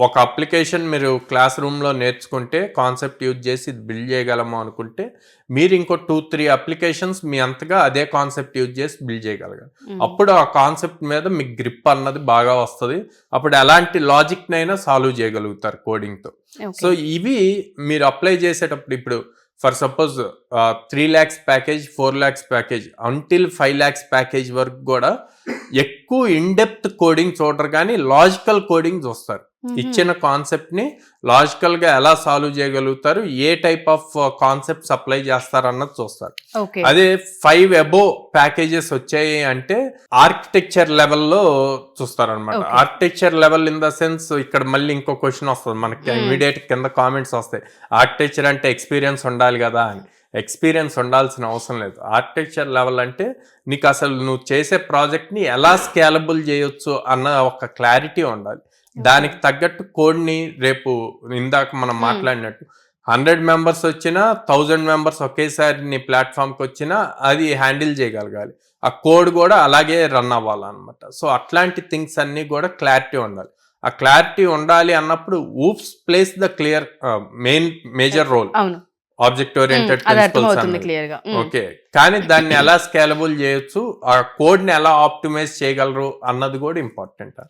ఒక అప్లికేషన్ మీరు క్లాస్ రూమ్లో నేర్చుకుంటే కాన్సెప్ట్ యూజ్ చేసి ఇది బిల్డ్ చేయగలము అనుకుంటే మీరు ఇంకో 2-3 అప్లికేషన్స్ మీ అంతగా అదే కాన్సెప్ట్ యూజ్ చేసి బిల్డ్ చేయగలగాలి. అప్పుడు ఆ కాన్సెప్ట్ మీద మీకు గ్రిప్ అన్నది బాగా వస్తుంది. అప్పుడు ఎలాంటి లాజిక్నైనా సాల్వ్ చేయగలుగుతారు కోడింగ్తో. సో ఇవి మీరు అప్లై చేసేటప్పుడు ఇప్పుడు for suppose 3 lakhs package, 4 lakhs package until 5 lakhs package వరకు కూడా ఎక్కువ ఇన్డెప్త్ కోడింగ్ చూడరు కానీ లాజికల్ కోడింగ్ చూస్తారు. ఇచ్చిన కాన్సెప్ట్ ని లాజికల్ గా ఎలా సాల్వ్ చేయగలుగుతారు, ఏ టైప్ ఆఫ్ కాన్సెప్ట్స్ అప్లై చేస్తారు అన్నది చూస్తారు. అదే 5 above ప్యాకేజెస్ వచ్చాయి అంటే ఆర్కిటెక్చర్ లెవెల్లో చూస్తారు అనమాట. Architecture level in the sense ఇక్కడ మళ్ళీ ఇంకో క్వశ్చన్ వస్తుంది మనకి, ఇమీడియట్ కింద కామెంట్స్ వస్తాయి, ఆర్కిటెక్చర్ అంటే ఎక్స్పీరియన్స్ ఉండాలి కదా అని. ఎక్స్పీరియన్స్ ఉండాల్సిన అవసరం లేదు. ఆర్కిటెక్చర్ లెవెల్ అంటే నీకు అసలు నువ్వు చేసే ప్రాజెక్ట్ని ఎలా స్కేలబుల్ చేయొచ్చు అన్న ఒక క్లారిటీ ఉండాలి. దానికి తగ్గట్టు కోడ్ని రేపు ఇందాక మనం మాట్లాడినట్టు 100 members వచ్చినా 1000 members ఒకేసారి నీ ప్లాట్ఫామ్కి వచ్చినా అది హ్యాండిల్ చేయగలగాలి. ఆ కోడ్ కూడా అలాగే రన్ అవ్వాలన్నమాట. సో అట్లాంటి థింగ్స్ అన్నీ కూడా క్లారిటీ ఉండాలి. ఆ క్లారిటీ ఉండాలి అన్నప్పుడు OOPs plays the clear major role object oriented principles. Okay, కానీ దాన్ని ఎలా స్కేలబుల్ చేయొచ్చు, ఆ కోడ్ ని ఎలా ఆప్టిమైజ్ చేయగలరు అన్నది కూడా ఇంపార్టెంట్.